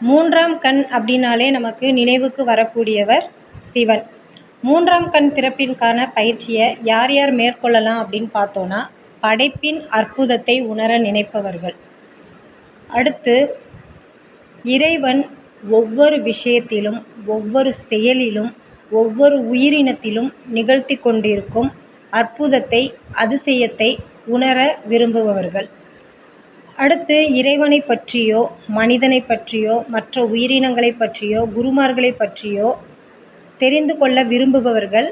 மூன்றாம் கண் அப்படின்னாலே நமக்கு நினைவுக்கு வரக்கூடியவர் சிவன். மூன்றாம் கண் திறப்பிற்கான பயிற்சியை யார் யார் மேற்கொள்ளலாம் அப்படின்னு பார்த்தோன்னா, படைப்பின் அற்புதத்தை உணர நினைப்பவர்கள். அடுத்து, இறைவன் ஒவ்வொரு விஷயத்திலும், ஒவ்வொரு செயலிலும், ஒவ்வொரு உயிரினத்திலும் நிகழ்த்தி கொண்டிருக்கும் அற்புதத்தை, அதிசயத்தை உணர விரும்புபவர்கள். அடுத்து, இறைவனை பற்றியோ, மனிதனை பற்றியோ, மற்ற உயிரினங்களை பற்றியோ, குருமார்களை பற்றியோ தெரிந்து கொள்ள விரும்புபவர்கள்.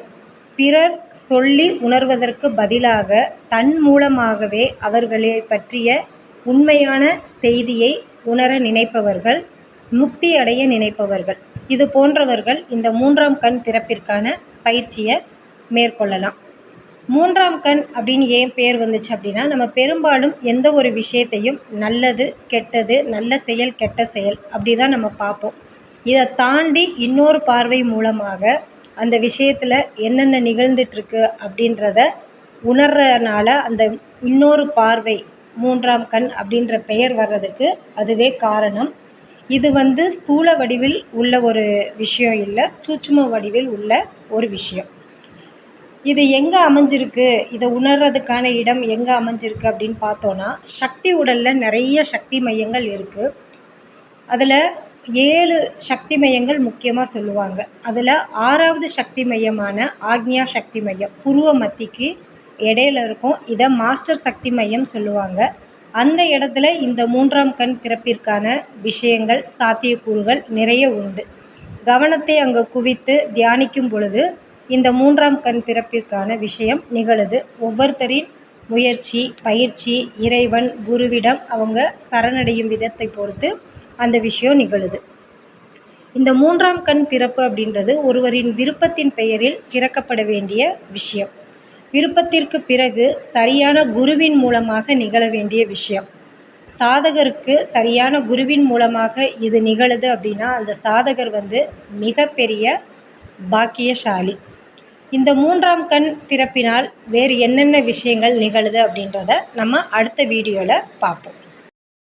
பிறர் சொல்லி உணர்வதற்கு பதிலாக தன் மூலமாகவே அவர்களை பற்றிய உண்மையான செய்தியை உணர நினைப்பவர்கள், முக்தி அடைய நினைப்பவர்கள். இது போன்றவர்கள் இந்த மூன்றாம் கண் திறப்பிற்கான பயிற்சியை மேற்கொள்ளலாம். மூன்றாம் கண் அப்படின்னு ஏன் பேர் வந்துச்சு அப்படின்னா, நம்ம பெரும்பாலும் எந்த ஒரு விஷயத்தையும் நல்லது கெட்டது, நல்ல செயல் கெட்ட செயல் அப்படி தான் நம்ம பார்ப்போம். இதை தாண்டி இன்னொரு பார்வை மூலமாக அந்த விஷயத்தில் என்னென்ன நிகழ்ந்துட்டுருக்கு அப்படின்றத உணர்றதுனால அந்த இன்னொரு பார்வை, மூன்றாம் கண் அப்படின்ற பெயர் வர்றதுக்கு அதுவே காரணம். இது ஸ்தூல வடிவில் உள்ள ஒரு விஷயம் இல்லை, சூட்சும வடிவில் உள்ள ஒரு விஷயம். இது எங்கே அமைஞ்சிருக்கு, இதை உணர்றதுக்கான இடம் எங்கே அமைஞ்சிருக்கு அப்படின்னு பார்த்தோன்னா, சக்தி உடலில் நிறைய சக்தி மையங்கள் இருக்குது. அதில் 7 சக்தி மையங்கள் முக்கியமாக சொல்லுவாங்க. அதில் 6வது சக்தி மையமான ஆக்ஞா சக்தி மையம் புருவ மத்திக்கு இடையில இருக்கும். இதை மாஸ்டர் சக்தி மையம் சொல்லுவாங்க. அந்த இடத்துல இந்த மூன்றாம் கண் திறப்பிற்கான விஷயங்கள், சாத்தியக்கூறுகள் நிறைய உண்டு. கவனத்தை அங்கே குவித்து தியானிக்கும் பொழுது இந்த மூன்றாம் கண் திறப்பிற்கான விஷயம் நிகழுது. ஒவ்வொருத்தரின் முயற்சி, பயிற்சி, இறைவன், குருவிடம் அவங்க சரணடையும் விதத்தை பொறுத்து அந்த விஷயம் நிகழுது. இந்த மூன்றாம் கண் திறப்பு அப்படின்றது ஒருவரின் விருப்பத்தின் பெயரில் திறக்கப்பட வேண்டிய விஷயம். விருப்பத்திற்கு பிறகு சரியான குருவின் மூலமாக நிகழ வேண்டிய விஷயம். சாதகருக்கு சரியான குருவின் மூலமாக இது நிகழுது அப்படின்னா அந்த சாதகர் மிகப்பெரிய பாக்கியசாலி. இந்த மூன்றாம் கண் திறப்பினால் வேறு என்னென்ன விஷயங்கள் நிகழுது அப்படின்றத நம்ம அடுத்த வீடியோவில் பார்ப்போம்.